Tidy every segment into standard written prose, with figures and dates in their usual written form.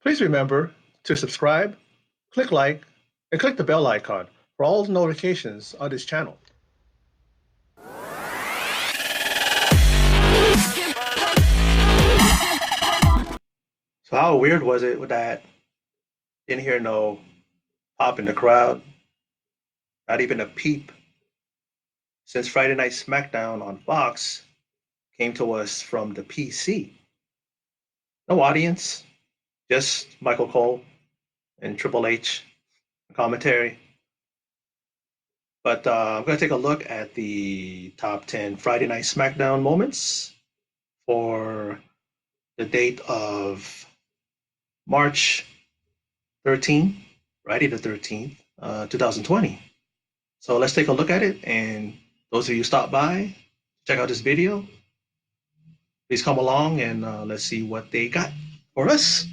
Please remember to subscribe, click like, and click the bell icon for all notifications on this channel. So how weird was it with that? Didn't hear no pop in the crowd, not even a peep. Since Friday Night Smackdown on Fox came to us from the PC. No audience, just Michael Cole and Triple H commentary. But I'm going to take a look at the top 10 Friday Night Smackdown moments for the date of March 13th, Friday the 13th, 2020. So let's take a look at it. And those of you stop by, check out this video. Please come along and let's see what they got for us.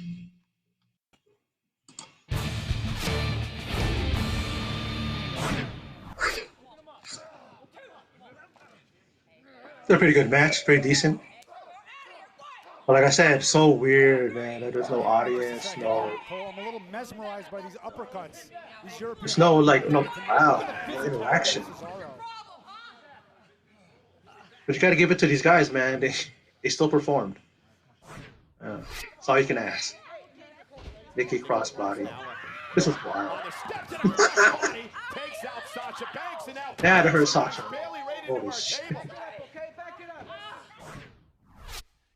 It's a pretty good match, pretty decent. But like I said, so weird, man, that there's no audience, no. I'm a little mesmerized by these uppercuts. There's no like no crowd, no interaction. But you got to give it to these guys, man. They still performed. That's all you can ask. Nikki crossbody. This was wild. They had to hurt Sasha. Holy shit.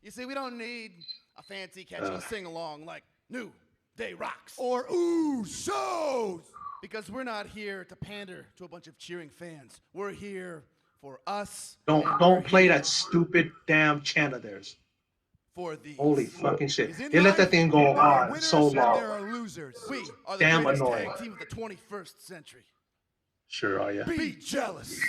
You see, we don't need a fancy catchy sing-along like New Day Rocks. Or Usos! Because we're not here to pander to a bunch of cheering fans. We're here for us. Don't play that stupid damn chant of theirs. For these. Holy fucking shit. They let that thing go on so long. There are losers. We are the damn greatest annoying. tag team of the 21st century. Sure are you. Be jealous.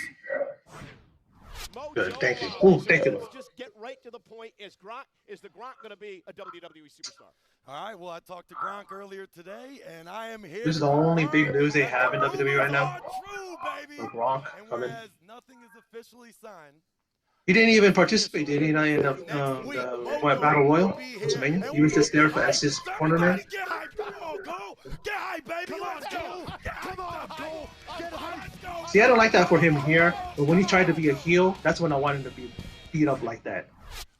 Good, thank you. Ooh, thank you. Just get right to the point. Is the Gronk going to be a WWE superstar? All right, well, I talked to Gronk earlier today, and I am here. This is the only big news they have in WWE right now. True, baby. The Gronk and coming. whereas nothing is officially signed. He didn't even participate, did he? Not in the Battle Royal, Pennsylvania. He was just there as his cornerman. Get hyped. Come on, go. Get hyped, baby. Come on, go. Come on, go. Get hyped. See, I don't like that for him here, but when he tried to be a heel, that's when I wanted him to be beat up like that.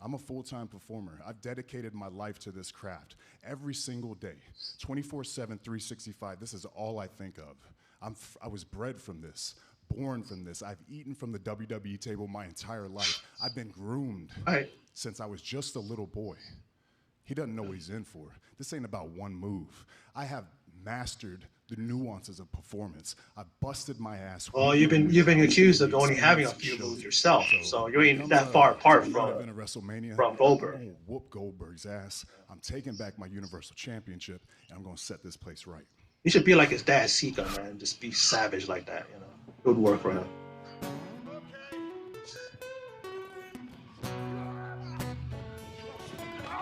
I'm a full-time performer. I've dedicated my life to this craft every single day, 24/7, 365. This is all I think of. I was bred from this, born from this. I've eaten from the WWE table my entire life. I've been groomed since I was just a little boy. He doesn't know what he's in for. This ain't about one move. I have mastered the nuances of performance. I've busted my ass. Well, you've been accused of only having a few moves yourself, so you ain't that far apart from Goldberg. I'm gonna whoop Goldberg's ass. I'm taking back my Universal Championship, and I'm gonna set this place right. He should be like his dad, Sika, man. Just be savage like that, you know. It would work for him.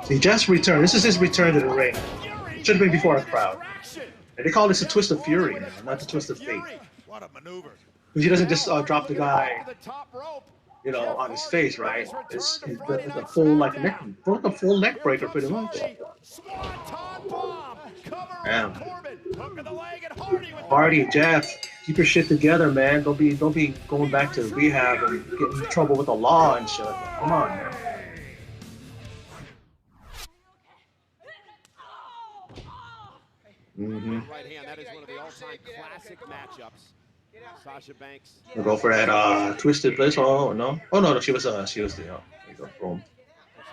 He just returned. This is his return to the ring. Should have been before a crowd. And they call this a twist of fury, man, not the twist of fate. What a maneuver. Because he doesn't just drop the guy, you know, on his face, right? It's a full like neck breaker, pretty much. Damn. Hardy, Jeff, keep your shit together, man. Don't be going back to rehab and getting in trouble with the law and shit. Come on, man. Right hand. That is one of the all-time classic matchups. Sasha Banks. We'll go for that twisted bliss. Oh no! Oh no! She was the. There you go. Boom.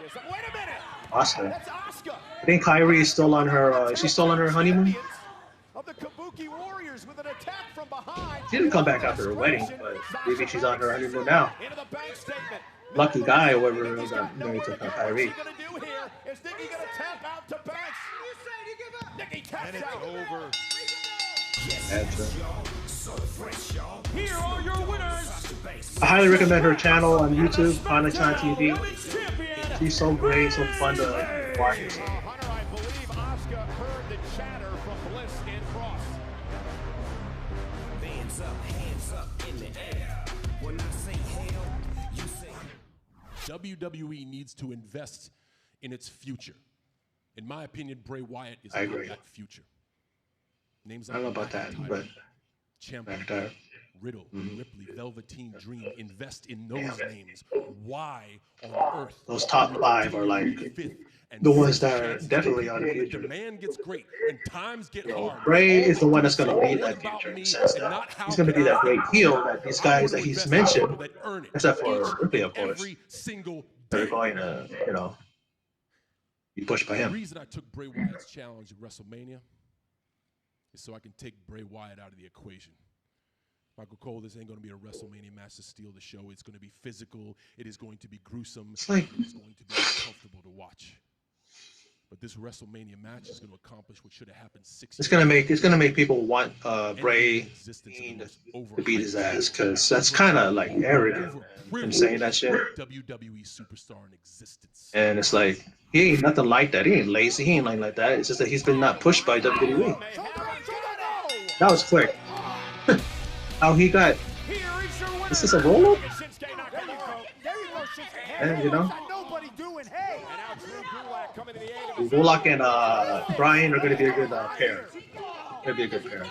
Wait a minute. Asuka. That's Asuka. I think Kyrie is still on her. Is she still on her honeymoon? Of the Kabuki Warriors with an attack from behind. She didn't come back after her wedding, but maybe she's on her honeymoon now. Into the bank statement. Lucky guy, whoever got married to Kyrie. What's he gonna do here? Is Nikki gonna tap out to Banks? Nikki taps out. Over. Here are your winners. I highly recommend her channel on YouTube, Hanachan TV. She's so great, so fun to watch. Hunter, I believe Asuka heard the chatter from Bliss and Cross. Hands up in the air. When I say hell, you say. WWE needs to invest in its future. In my opinion, Bray Wyatt is I not agree. that future. Names I don't like know about that, but Ciampa, McIntyre. Riddle, Ripley, Velveteen Dream, invest in Damn those it. names. Why on earth Those are we top five are continuing like to give fifth and the ones sixth that are chances to definitely people on the when the future. demand gets great and times get You know, hard? Bray All is they the one do that's is going say, to lead what that about future in the me sense and that not how he's going to can be I that great help you? heel that these I guys want that to he's invest in the people mentioned, that earn it except for each Ripley, and of course, every single that are day. going to, be pushed by The him. reason I took Bray Wyatt's challenge at WrestleMania is so I can take Bray Wyatt out of the equation. Michael Cole, this ain't going to be a WrestleMania match to steal the show. It's going to be physical. It is going to be gruesome. It's like It is going to be uncomfortable to watch. But this WrestleMania match is going to accomplish what should have happened 6 it's years gonna ago. make people want Bray Existence of the most to beat his overhyped, ass because that's kind of like arrogant, man, him saying that shit. WWE superstar in existence. And it's like he ain't nothing like that. He ain't lazy. He ain't like that. It's just that he's been not pushed by WWE. That was quick. How he got? Is this a roll up? And Nobody doing. Hey. Bullock and Bryan are going to be a good pair. They'll be a good pair.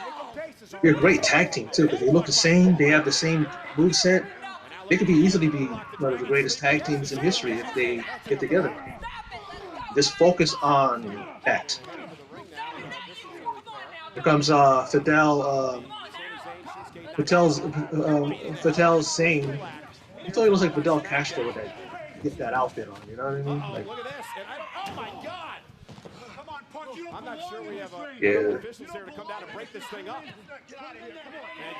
They're a great tag team too because they look the same. They have the same move set. They could be easily be one of the greatest tag teams in history if they get together. Just focus on that. Here comes Fidel saying, he totally looks like Fidel Castro with that outfit on. You know what I mean? Like, Look at this. And oh my God. Come on, Punk. You don't I'm not sure we have Yeah. officials here to come down and break this thing up. And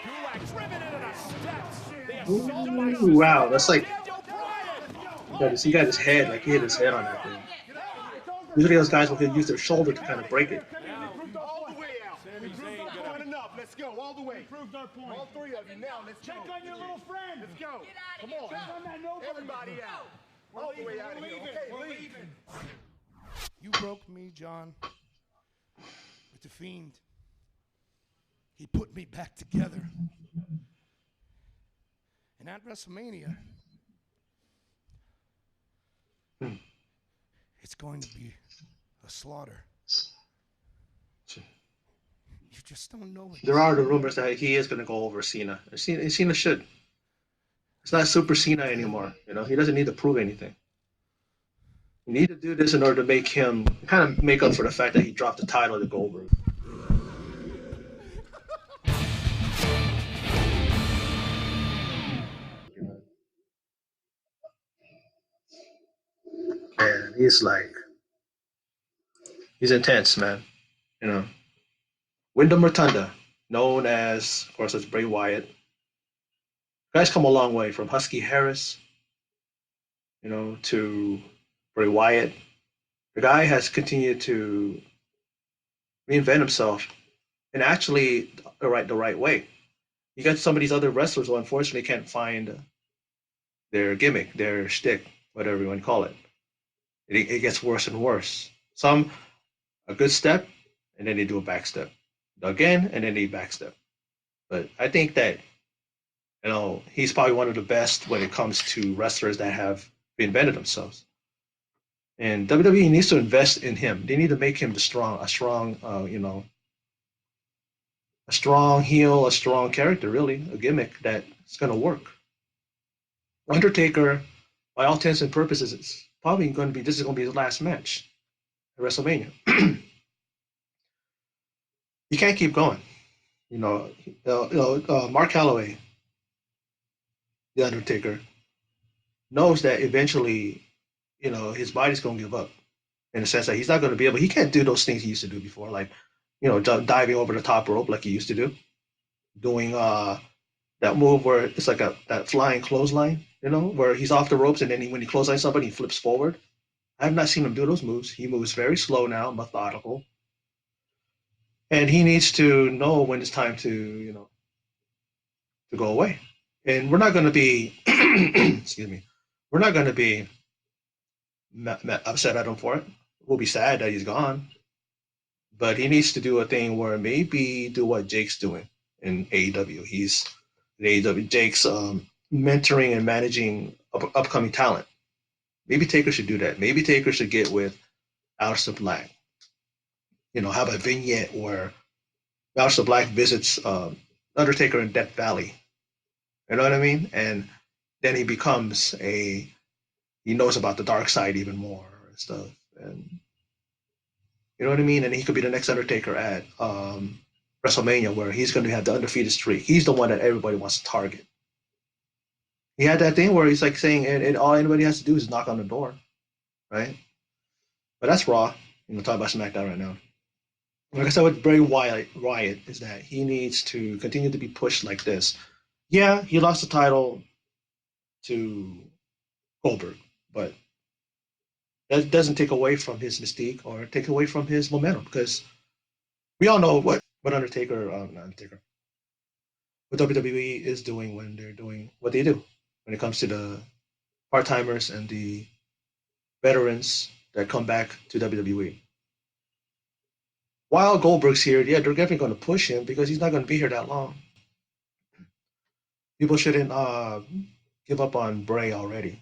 Gulak driven into the steps. The assault by ooh, wow, that's like he got his head, like he hit his head on that thing. Usually those guys will use their shoulder to kind of break it. all the way out. We proved our point enough. Let's go all the way. We proved our point. All three of you now. Let's check on your little friend. Let's go. Come on. Check on that nobody. Everybody out. All the way out of here. Okay, we're leaving. You broke me, John, with the Fiend. He put me back together. And at WrestleMania, it's going to be a slaughter. You just don't know it. There are the rumors that he is going to go over Cena. Cena should. It's not Super Cena anymore. He doesn't need to prove anything. You need to do this in order to make him kind of make up for the fact that he dropped the title to Goldberg. And he's intense, man. Wyndham Rotunda, known as, of course, as Bray Wyatt. Guys come a long way from Husky Harris, to Bray Wyatt. The guy has continued to reinvent himself and actually the right way. You got some of these other wrestlers who unfortunately can't find their gimmick, their shtick, whatever you want to call it. It gets worse and worse. Some a good step, and then they do a back step. Again, and then they back step. But I think that he's probably one of the best when it comes to wrestlers that have reinvented themselves. And WWE needs to invest in him. They need to make him a strong heel, a strong character, really, a gimmick that's going to work. Undertaker, by all intents and purposes, it's probably going to be his last match at WrestleMania. You can't keep going. Mark Calloway, the Undertaker, knows that eventually, his body's going to give up in the sense that he's not going to be able. He can't do those things he used to do before, like diving over the top rope like he used to do, doing that move where it's like that flying clothesline, where he's off the ropes and then when he clotheslines somebody, he flips forward. I have not seen him do those moves. He moves very slow now, methodical, and he needs to know when it's time to go away. And we're not going to be, excuse me, we're not going to be upset at him for it. We'll be sad that he's gone, but he needs to do a thing where maybe do what Jake's doing in AEW. He's in AEW. Jake's mentoring and managing upcoming talent. Maybe Taker should do that. Maybe Taker should get with Aleister Black. Have a vignette where Aleister Black visits Undertaker in Death Valley. You know what I mean? And then he knows about the dark side even more and stuff. And you know what I mean? And he could be the next Undertaker at WrestleMania, where he's going to have the undefeated streak. He's the one that everybody wants to target. He had that thing where he's like saying, and all anybody has to do is knock on the door, right? But that's Raw. Talk about SmackDown right now. Like I said with Bray Wyatt is that he needs to continue to be pushed like this. Yeah, he lost the title to Goldberg, but that doesn't take away from his mystique or take away from his momentum, because we all know what not Undertaker, what WWE is doing when they're doing what they do when it comes to the part timers and the veterans that come back to WWE. While Goldberg's here, yeah, they're definitely going to push him because he's not going to be here that long. People shouldn't give up on Bray already.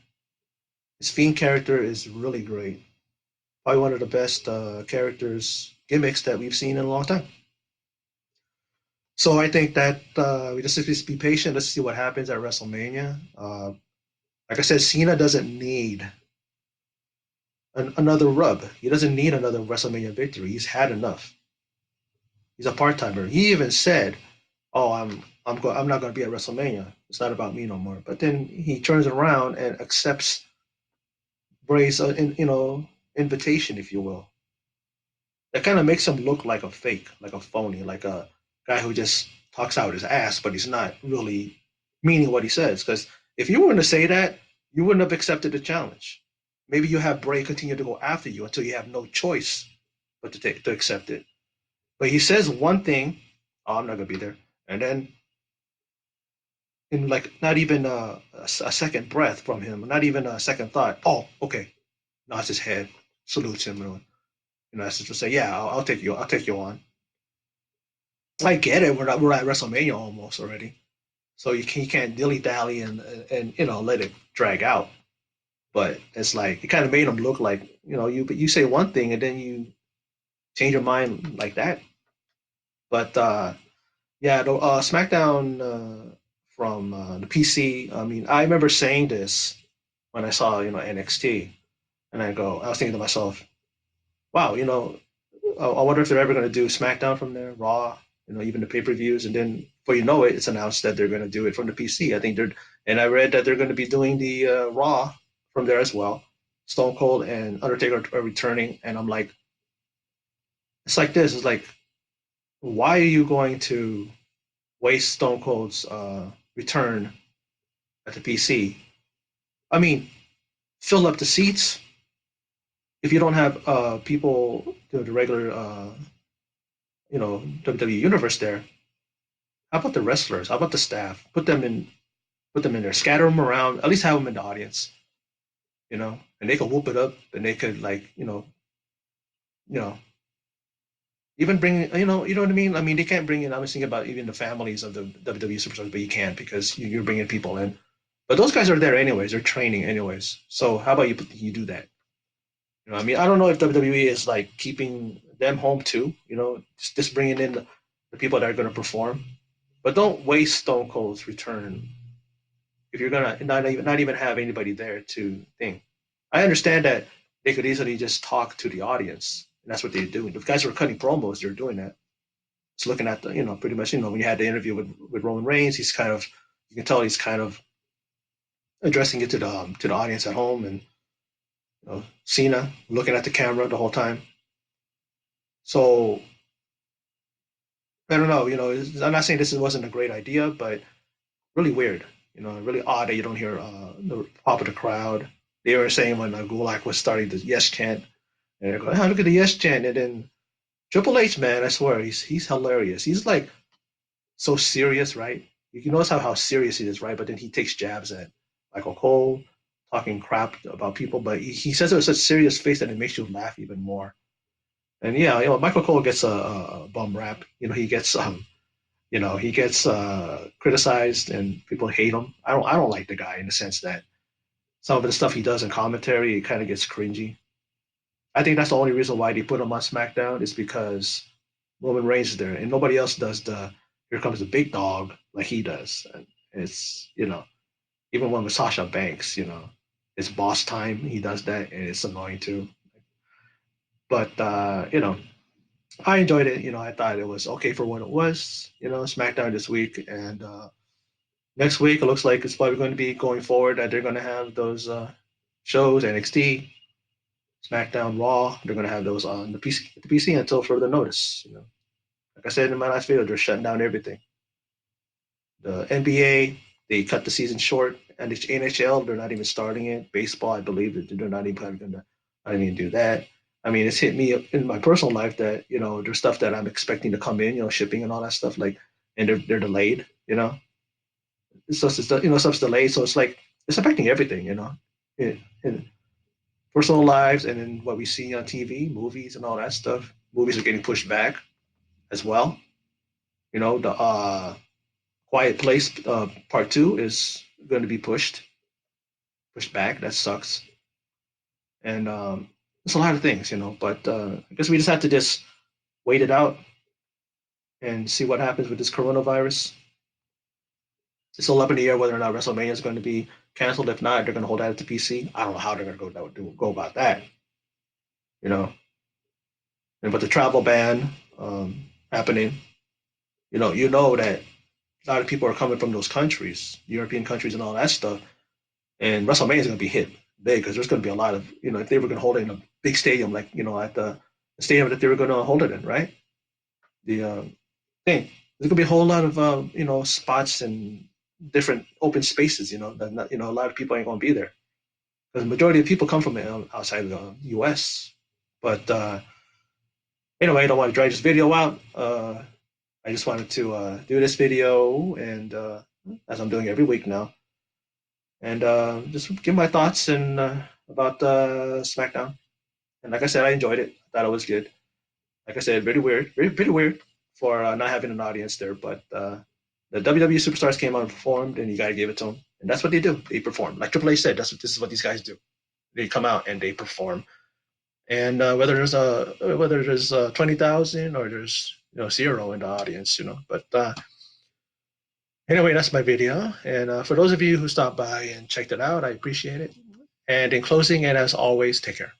His Fiend character is really great. Probably one of the best characters gimmicks that we've seen in a long time. So I think that we just be patient. Let's see what happens at WrestleMania. Like I said, Cena doesn't need another rub. He doesn't need another WrestleMania victory. He's had enough. He's a part timer. He even said, "Oh, I'm not going to be at WrestleMania. It's not about me no more." But then he turns around and accepts Bray's invitation, if you will. That kind of makes him look like a fake, like a phony, like a guy who just talks out his ass, but he's not really meaning what he says. Because if you were going to say that, you wouldn't have accepted the challenge. Maybe you have Bray continue to go after you until you have no choice but to accept it. But he says one thing, "Oh, I'm not going to be there," and then in like not even a second breath from him, not even a second thought. "Oh, okay," nods his head, salutes him, as to say, "Yeah, I'll take you. I'll take you on." I get it. We're at WrestleMania almost already, so you can't dilly dally and let it drag out. But it's like it kind of made him look like you say one thing and then you change your mind like that. But yeah, the SmackDown from the PC. I mean, I remember saying this when I saw NXT, and I was thinking to myself, wow, I wonder if they're ever going to do SmackDown from there, Raw, even the pay-per-views, and then before you know it, it's announced that they're going to do it from the PC. I think and I read that they're going to be doing the Raw from there as well. Stone Cold and Undertaker are returning, and I'm like, it's like this. It's like, why are you going to waste Stone Cold's return at the PC? I mean, fill up the seats if you don't have people, the regular, WWE universe there. How about the wrestlers? How about the staff? Put them in there. Scatter them around. At least have them in the audience, and they could whoop it up, and they could like, you know, even bring, you know what I mean. I mean, they can't bring in. I was thinking about even the families of the WWE superstars, but you can't because you're bringing people in. But those guys are there anyways. They're training anyways. So how about you do that? I mean, I don't know if WWE is like keeping them home too. Just bringing in the people that are going to perform, but don't waste Stone Cold's return if you're gonna not even have anybody there to think. I understand that they could easily just talk to the audience, and that's what they're doing. The guys who are cutting promos, they're doing that. It's looking at the, pretty much, when you had the interview with Roman Reigns, he's kind of, you can tell he's kind of addressing it to the audience at home, and Cena looking at the camera the whole time. So I don't know. I'm not saying this wasn't a great idea, but really weird. Really odd that you don't hear the pop of the crowd. They were saying when Gulak was starting the yes chant, and they're going, "Oh, look at the yes chant," and then Triple H, man, I swear, he's hilarious. He's like so serious, right? You can notice how serious he is, right? But then he takes jabs at Michael Cole, talking crap about people, but he says it with such serious face that it makes you laugh even more. And yeah, Michael Cole gets a bum rap. He gets criticized and people hate him. I don't like the guy in the sense that some of the stuff he does in commentary, it kind of gets cringy. I think that's the only reason why they put him on SmackDown is because Roman Reigns is there, and nobody else does the "here comes the big dog" like he does. And it's even one with Sasha Banks, it's boss time. He does that, and it's annoying too. But I enjoyed it. I thought it was okay for what it was. SmackDown this week, and next week it looks like it's probably going to be going forward that they're going to have those shows NXT, SmackDown, Raw. They're going to have those on the PC until further notice. Like I said in my last video, they're shutting down everything. The NBA, they cut the season short, and the NHL, they're not even starting it. Baseball, I believe that they're not even going to not even do that. I mean, it's hit me in my personal life that there's stuff that I'm expecting to come in, shipping and all that stuff, like, and they're delayed. Stuff's delayed, so it's like it's affecting everything. In personal lives and in what we see on TV, movies, and all that stuff. Movies are getting pushed back as well. The Quiet Place Part Two is going to be pushed back. That sucks. And it's a lot of things. But I guess we just have to just wait it out and see what happens with this coronavirus. It's still up in the air whether or not WrestleMania is going to be canceled. If not, they're going to hold that at the PC. I don't know how they're going to go about that. You know, and but the travel ban happening, that a lot of people are coming from those countries, European countries, and all that stuff. And WrestleMania is going to be hit big because there's going to be a lot of, if they were going to hold it in a big stadium, like, at the stadium that they were going to hold it in, right? The thing, there's going to be a whole lot of, spots and different open spaces, that not, a lot of people ain't going to be there because the majority of people come from outside of the US. But anyway, I don't want to drag this video out. I just wanted to do this video, and as I'm doing every week now, and just give my thoughts and about SmackDown. And like I said, I enjoyed it. I thought it was good. Like I said, pretty weird, pretty weird for not having an audience there. But the WWE superstars came out and performed, and you got to give it to them. And that's what they do. They perform. Like Triple H said, this is what these guys do. They come out and they perform. And whether there's 20,000 or there's zero in the audience, But anyway, that's my video. And for those of you who stopped by and checked it out, I appreciate it. And in closing, and as always, take care.